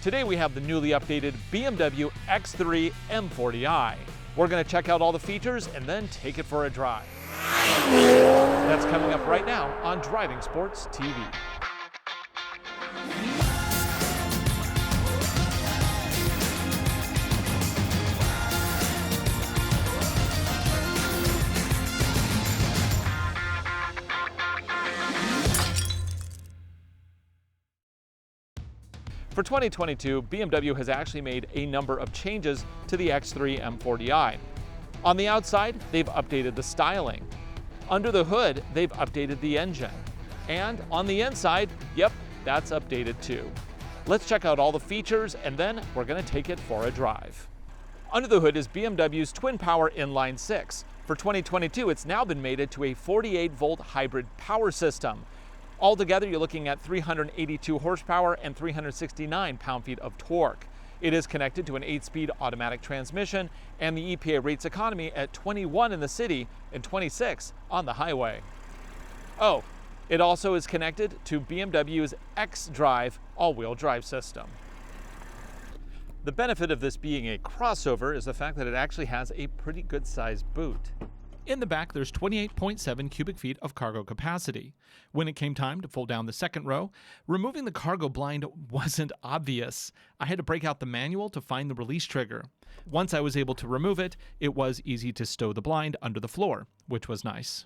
Today we have the newly updated BMW X3 M40i. We're going to check out all the features and then take it for a drive. That's coming up right now on Driving Sports TV. For 2022, BMW has actually made a number of changes to the X3 M40i. On the outside, they've updated the styling. Under the hood, they've updated the engine. And on the inside, yep, that's updated too. Let's check out all the features and then we're going to take it for a drive. Under the hood is BMW's twin-power inline-six. For 2022, it's now been mated to a 48-volt hybrid power system. Altogether, you're looking at 382 horsepower and 369 pound-feet of torque. It is connected to an 8-speed automatic transmission, and the EPA rates economy at 21 in the city and 26 on the highway. Oh, it also is connected to BMW's X-Drive all-wheel drive system. The benefit of this being a crossover is the fact that it actually has a pretty good-sized boot. In the back, there's 28.7 cubic feet of cargo capacity. When it came time to fold down the second row, removing the cargo blind wasn't obvious. I had to break out the manual to find the release trigger. Once I was able to remove it, it was easy to stow the blind under the floor, which was nice.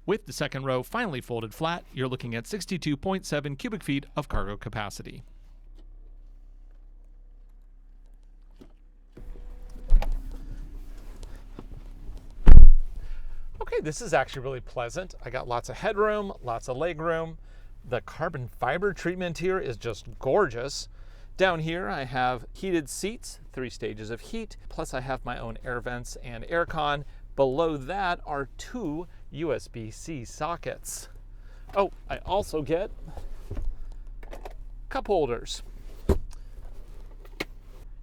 With the second row finally folded flat, you're looking at 62.7 cubic feet of cargo capacity. Okay, this is actually really pleasant. I got lots of headroom, lots of leg room. The carbon fiber treatment here is just gorgeous. Down here I have heated seats, 3 stages of heat, plus I have my own air vents and aircon. Below that are 2 USB-C sockets. Oh, I also get cup holders.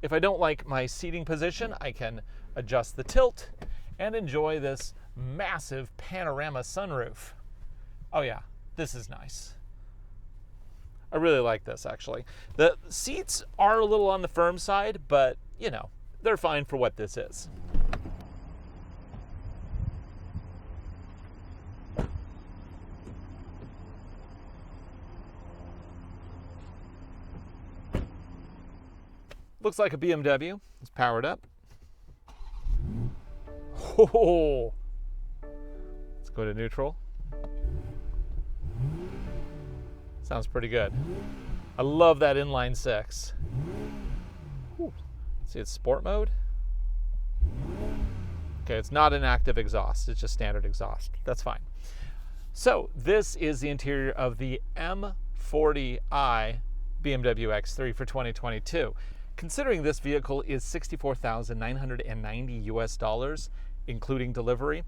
If I don't like my seating position, I can adjust the tilt and enjoy this massive panorama sunroof. Oh yeah, this is nice. I really like this actually. The seats are a little on the firm side, but you know, they're fine for what this is. Looks like a BMW. It's powered up. Oh, let's go to neutral. Sounds pretty good. I love that inline six. Let's see, it's sport mode. Okay, it's not an active exhaust, it's just standard exhaust. That's fine. So this is the interior of the M40i BMW X3 for 2022. Considering this vehicle is $64,990 US, including delivery,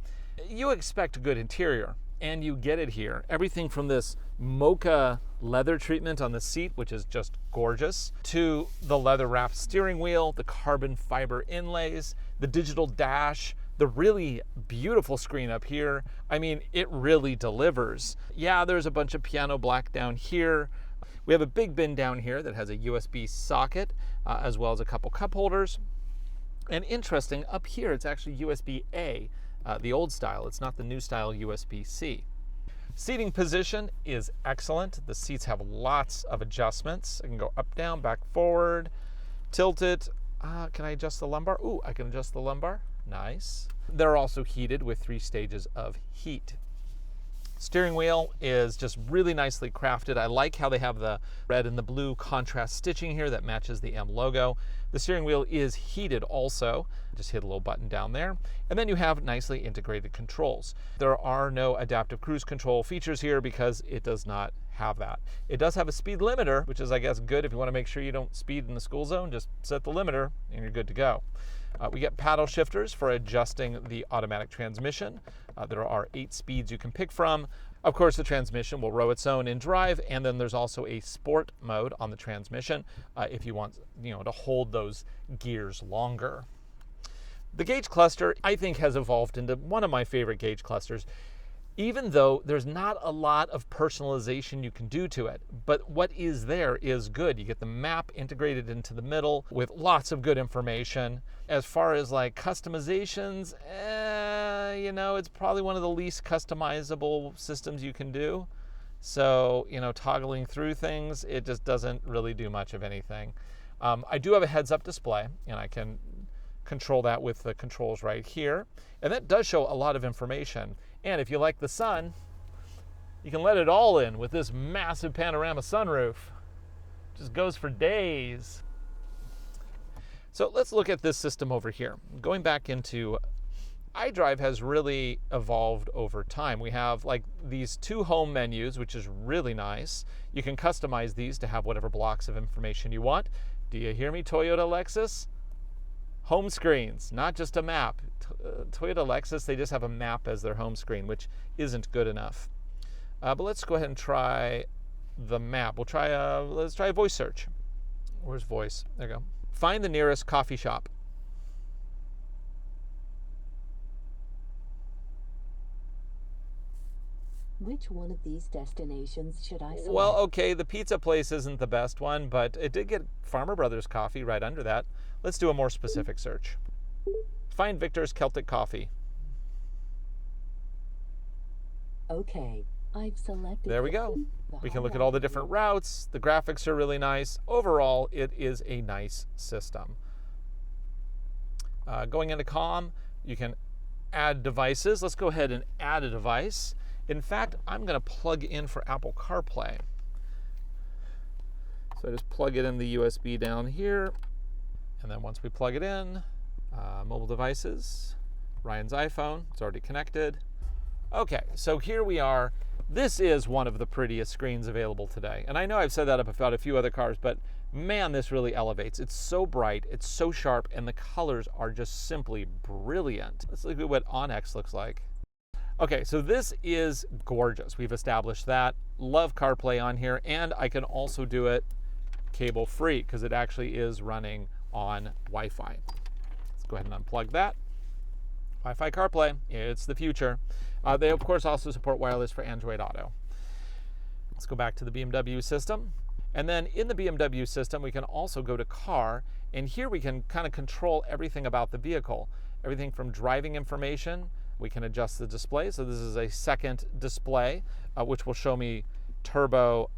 you expect a good interior, and you get it here. Everything from this mocha leather treatment on the seat, which is just gorgeous, to the leather wrapped steering wheel, the carbon fiber inlays, the digital dash, the really beautiful screen up here. I mean, it really delivers. Yeah, there's a bunch of piano black down here. We have a big bin down here that has a USB socket, as well as a couple cup holders. And interesting, up here it's actually USB-A, the old style. It's not the new style USB-C. Seating position is excellent. The seats have lots of adjustments. I can go up, down, back, forward, tilt it. Can I adjust the lumbar? Ooh, I can adjust the lumbar. Nice. They're also heated with 3 stages of heat. Steering wheel is just really nicely crafted. I like how they have the red and the blue contrast stitching here that matches the M logo. The steering wheel is heated also. Just hit a little button down there. And then you have nicely integrated controls. There are no adaptive cruise control features here because it does not have that. It does have a speed limiter, which is, I guess, good if you want to make sure you don't speed in the school zone. Just set the limiter and you're good to go. We get paddle shifters for adjusting the automatic transmission. There are 8 speeds you can pick from. Of course, the transmission will row its own in drive, and then there's also a sport mode on the transmission if you want, to hold those gears longer. The gauge cluster, I think, has evolved into one of my favorite gauge clusters. even though there's not a lot of personalization you can do to it. But what is there is good. You get the map integrated into the middle with lots of good information. As far as like customizations, it's probably one of the least customizable systems you can do. So, toggling through things, it just doesn't really do much of anything. I do have a heads-up display, and I can control that with the controls right here. And that does show a lot of information. And if you like the sun, you can let it all in with this massive panorama sunroof. Just goes for days. So let's look at this system over here. Going back into iDrive has really evolved over time. We have like these 2 home menus, which is really nice. You can customize these to have whatever blocks of information you want. Do you hear me, Toyota Lexus? Home screens, not just a map. Toyota Lexus, they just have a map as their home screen, which isn't good enough. But let's go ahead and try the map. Let's try a voice search. Where's voice? There you go. Find the nearest coffee shop. Which one of these destinations should I select? Well, okay, the pizza place isn't the best one, but it did get Farmer Brothers coffee right under that. Let's do a more specific search. Find Victor's Celtic Coffee. Okay, I've selected. There we go. We can look at all the different routes. The graphics are really nice. Overall, it is a nice system. Going into COM, you can add devices. Let's go ahead and add a device. In fact, I'm going to plug in for Apple CarPlay. So I just plug it in the USB down here. And then once we plug it in, mobile devices, Ryan's iPhone, it's already connected. Okay, so here we are. This is one of the prettiest screens available today. And I know I've said that about a few other cars, but man, this really elevates. It's so bright, it's so sharp, and the colors are just simply brilliant. Let's look at what OnX looks like. Okay, so this is gorgeous. We've established that. Love CarPlay on here, and I can also do it cable-free because it actually is running on Wi-Fi. Let's go ahead and unplug that. Wi-Fi CarPlay, it's the future. They, of course, also support wireless for Android Auto. Let's go back to the BMW system. And then in the BMW system, we can also go to Car, and here we can kind of control everything about the vehicle. Everything from driving information. We can adjust the display. So this is a second display, which will show me turbo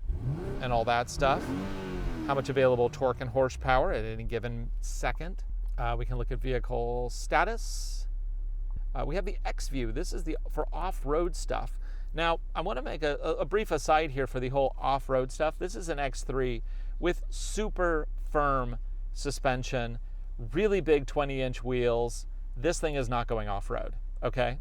and all that stuff. How much available torque and horsepower at any given second. We can look at vehicle status. We have the X view. This is for off-road stuff. Now, I want to make a brief aside here for the whole off-road stuff. This is an X3 with super firm suspension, really big 20-inch wheels. This thing is not going off-road. Okay,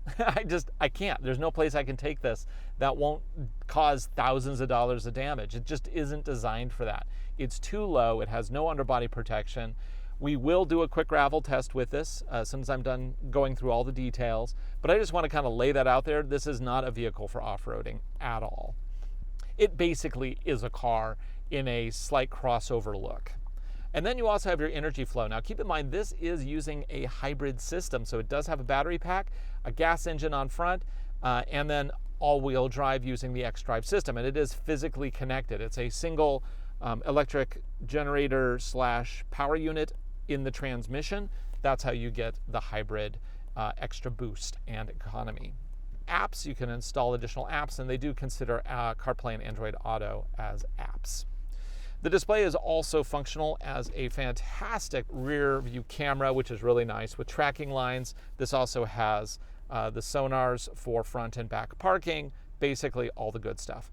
I can't. There's no place I can take this that won't cause thousands of dollars of damage. It just isn't designed for that. It's too low. It has no underbody protection. We will do a quick gravel test with this as soon as I'm done going through all the details. But I just want to kind of lay that out there. This is not a vehicle for off-roading at all. It basically is a car in a slight crossover look. And then you also have your energy flow. Now keep in mind, this is using a hybrid system. So it does have a battery pack, a gas engine on front, and then all-wheel drive using the xDrive system. And it is physically connected. It's a single electric generator / power unit in the transmission. That's how you get the hybrid extra boost and economy. Apps, you can install additional apps, and they do consider CarPlay and Android Auto as apps. The display is also functional as a fantastic rear view camera, which is really nice with tracking lines. This also has the sonars for front and back parking, basically all the good stuff.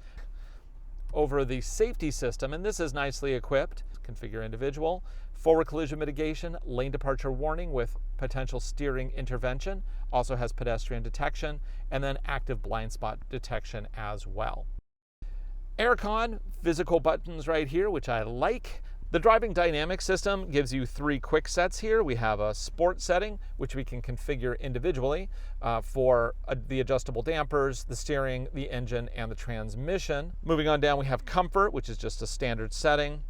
Over the safety system, and this is nicely equipped, configure individual, forward collision mitigation, lane departure warning with potential steering intervention, also has pedestrian detection, and then active blind spot detection as well. Aircon, physical buttons right here, which I like. The driving dynamic system gives you 3 quick sets here. We have a sport setting, which we can configure individually for the adjustable dampers, the steering, the engine, and the transmission. Moving on down, we have comfort, which is just a standard setting.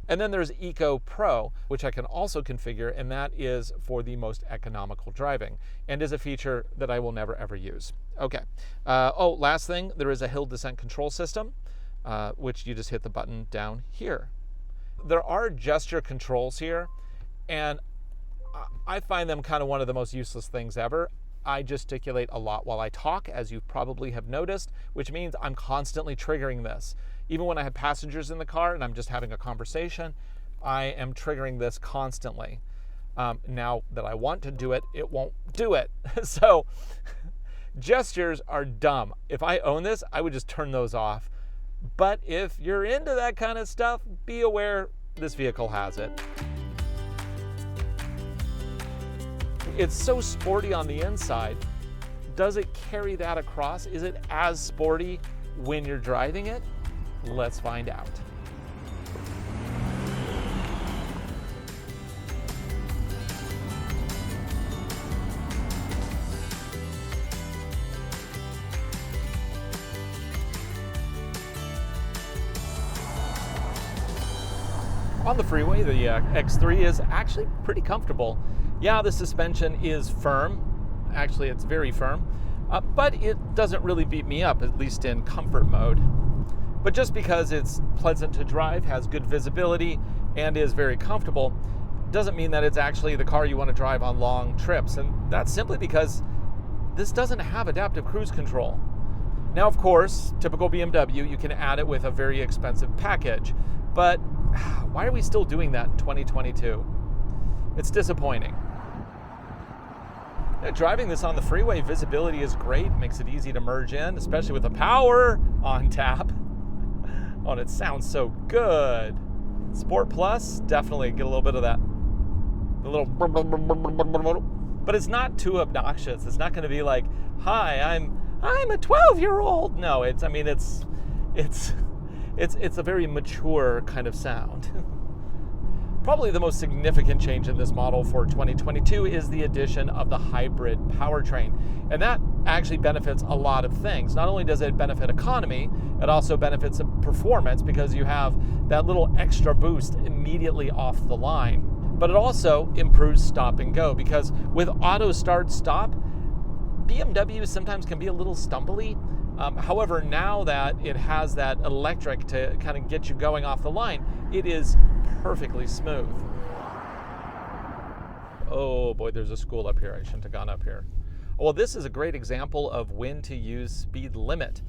And then there's Eco Pro, which I can also configure, and that is for the most economical driving, and is a feature that I will never ever use. Okay. Last thing, there is a hill descent control system, which you just hit the button down here. There are gesture controls here, and I find them kind of one of the most useless things ever. I gesticulate a lot while I talk, as you probably have noticed, which means I'm constantly triggering this. Even when I have passengers in the car and I'm just having a conversation, I am triggering this constantly. Now that I want to do it, it won't do it. So gestures are dumb. If I own this, I would just turn those off. But if you're into that kind of stuff, be aware this vehicle has it. It's so sporty on the inside. Does it carry that across? Is it as sporty when you're driving it? Let's find out. On the freeway, the X3 is actually pretty comfortable. Yeah, the suspension is firm. Actually, it's very firm, but it doesn't really beat me up, at least in comfort mode. But just because it's pleasant to drive, has good visibility, and is very comfortable, doesn't mean that it's actually the car you want to drive on long trips. And that's simply because this doesn't have adaptive cruise control. Now, of course, typical BMW, you can add it with a very expensive package. But why are we still doing that in 2022? It's disappointing. Driving this on the freeway, visibility is great, makes it easy to merge in, especially with the power on tap. Oh, and it sounds so good. Sport Plus, definitely get a little bit of that. The little, but it's not too obnoxious. It's not going to be like, "Hi, I'm a 12-year-old." No, it's a very mature kind of sound. Probably the most significant change in this model for 2022 is the addition of the hybrid powertrain. And that actually benefits a lot of things. Not only does it benefit economy, it also benefits performance because you have that little extra boost immediately off the line. But it also improves stop and go because with auto start stop, BMW sometimes can be a little stumbly. However, now that it has that electric to kind of get you going off the line, it is perfectly smooth. Oh boy, there's a school up here. I shouldn't have gone up here. Well, this is a great example of when to use speed limit.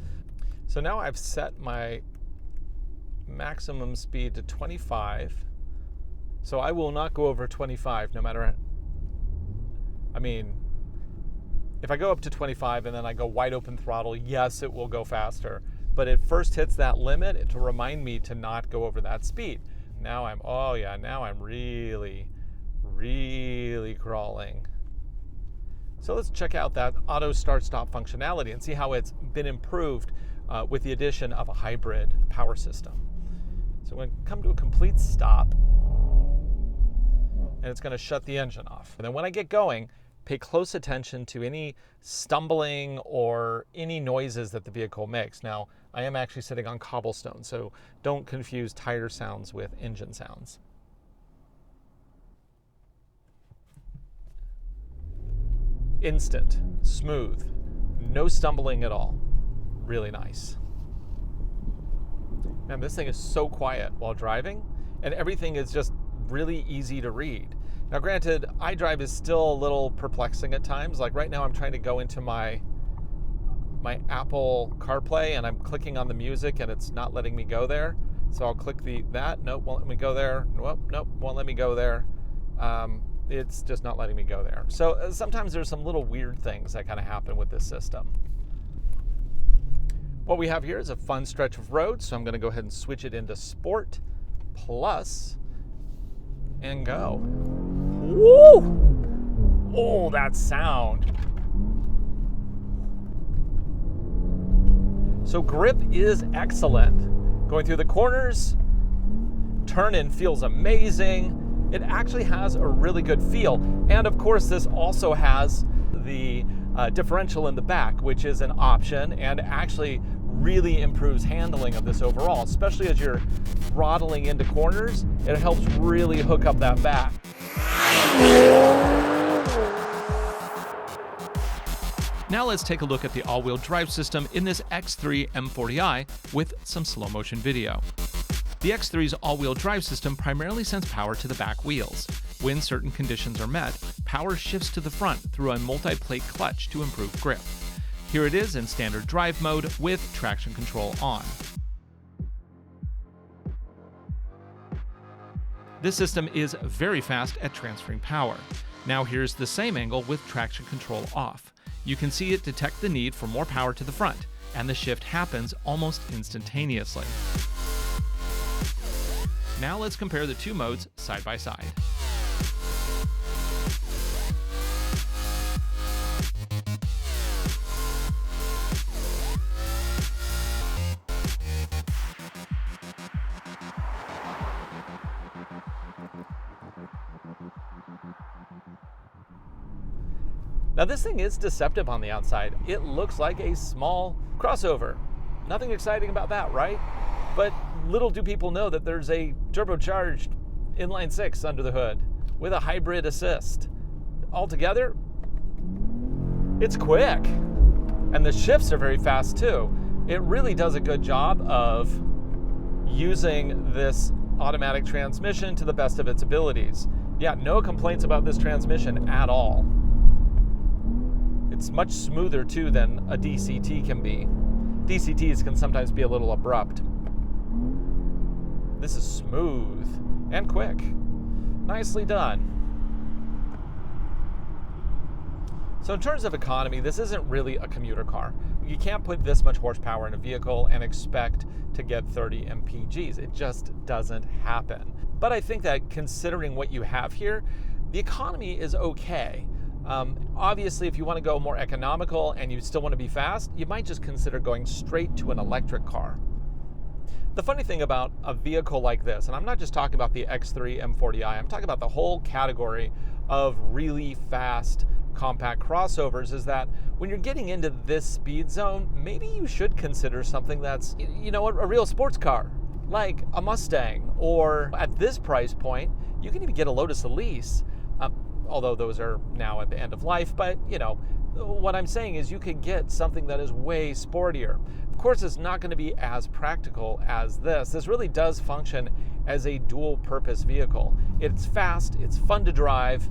So now I've set my maximum speed to 25. So I will not go over 25 no matter, if I go up to 25 and then I go wide open throttle, yes, it will go faster. But it first hits that limit to remind me to not go over that speed. Now I'm really, really crawling. So let's check out that auto start-stop functionality and see how it's been improved with the addition of a hybrid power system. So we're going to come to a complete stop, and it's going to shut the engine off. And then when I get going, pay close attention to any stumbling or any noises that the vehicle makes. Now, I am actually sitting on cobblestone, so don't confuse tire sounds with engine sounds. Instant, smooth, no stumbling at all. Really nice. Man, this thing is so quiet while driving, and everything is just really easy to read. Now, granted, iDrive is still a little perplexing at times. Like right now, I'm trying to go into my Apple CarPlay, and I'm clicking on the music, and it's not letting me go there. So I'll click that. Nope, won't let me go there. Nope, won't let me go there. It's just not letting me go there. So sometimes there's some little weird things that kind of happen with this system. What we have here is a fun stretch of road, so I'm going to go ahead and switch it into Sport Plus and go. Woo! Oh, that sound. So grip is excellent. Going through the corners, turn-in feels amazing. It actually has a really good feel. And of course, this also has the differential in the back, which is an option and actually really improves handling of this overall, especially as you're throttling into corners. It helps really hook up that back. Now let's take a look at the all-wheel drive system in this X3 M40i with some slow motion video. The X3's all-wheel drive system primarily sends power to the back wheels. When certain conditions are met, power shifts to the front through a multi-plate clutch to improve grip. Here it is in standard drive mode with traction control on. This system is very fast at transferring power. Now here's the same angle with traction control off. You can see it detect the need for more power to the front, and the shift happens almost instantaneously. Now let's compare the two modes side by side. Now this thing is deceptive on the outside. It looks like a small crossover. Nothing exciting about that, right? But little do people know that there's a turbocharged inline six under the hood with a hybrid assist. Altogether, it's quick. And the shifts are very fast too. It really does a good job of using this automatic transmission to the best of its abilities. Yeah, no complaints about this transmission at all. It's much smoother too than a DCT can be. DCTs can sometimes be a little abrupt. This is smooth and quick. Nicely done. So in terms of economy, this isn't really a commuter car. You can't put this much horsepower in a vehicle and expect to get 30 mpgs. It just doesn't happen. But I think that considering what you have here, the economy is okay. Obviously, if you want to go more economical and you still want to be fast, you might just consider going straight to an electric car. The funny thing about a vehicle like this, and I'm not just talking about the X3 M40i, I'm talking about the whole category of really fast compact crossovers, is that when you're getting into this speed zone, maybe you should consider something that's, you know, a real sports car, like a Mustang, or at this price point, you can even get a Lotus Elise. Although those are now at the end of life, but you know, what I'm saying is you could get something that is way sportier. Of course, it's not going to be as practical as this. This really does function as a dual purpose vehicle. It's fast, it's fun to drive,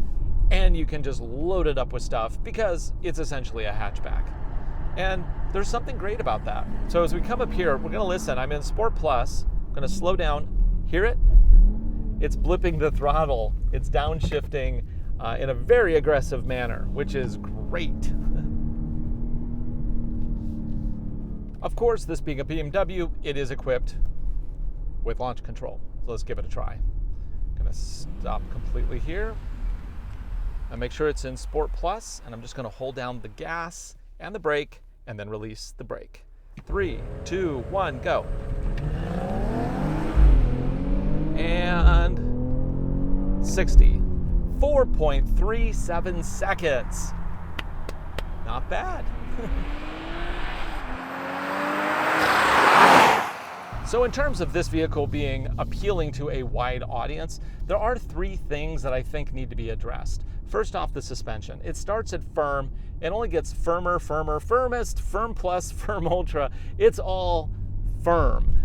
and you can just load it up with stuff because it's essentially a hatchback. And there's something great about that. So as we come up here, we're going to listen. I'm in Sport Plus. I'm going to slow down. Hear it? It's blipping the throttle. It's downshifting in a very aggressive manner, which is great. Of course, this being a BMW, it is equipped with launch control. So let's give it a try. I'm gonna stop completely here and make sure it's in Sport Plus, and I'm just gonna hold down the gas and the brake and then release the brake. 3, 2, 1, go. And 60. 4.37 seconds. Not bad. So in terms of this vehicle being appealing to a wide audience, there are 3 things that I think need to be addressed. First off, the suspension. It starts at firm. It only gets firmer, firmest, firm plus, firm ultra. It's all firm.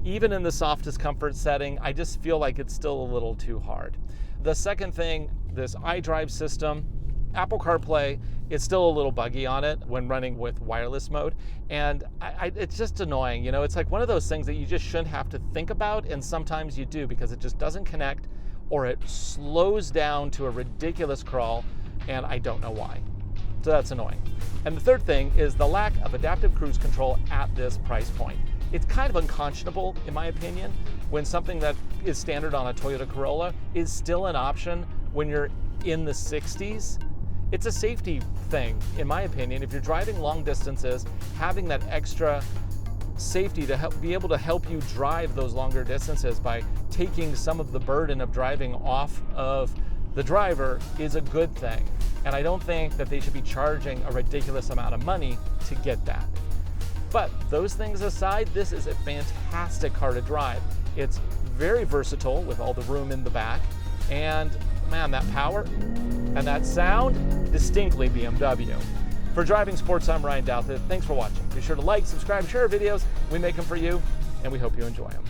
Even in the softest comfort setting, I just feel like it's still a little too hard. The second thing, this iDrive system, Apple CarPlay, it's still a little buggy on it when running with wireless mode. And it's just annoying. You know, it's like one of those things that you just shouldn't have to think about, and sometimes you do because it just doesn't connect or it slows down to a ridiculous crawl, and I don't know why. So that's annoying. And the third thing is the lack of adaptive cruise control at this price point. It's kind of unconscionable, in my opinion, when something that is standard on a Toyota Corolla is still an option when you're in the 60s. It's a safety thing, in my opinion. If you're driving long distances, having that extra safety to be able to help you drive those longer distances by taking some of the burden of driving off of the driver is a good thing. And I don't think that they should be charging a ridiculous amount of money to get that. But those things aside, this is a fantastic car to drive. It's very versatile with all the room in the back, and man, that power and that sound, distinctly BMW. For Driving Sports, I'm Ryan Douthit. Thanks for watching. Be sure to like, subscribe, share our videos. We make them for you, and we hope you enjoy them.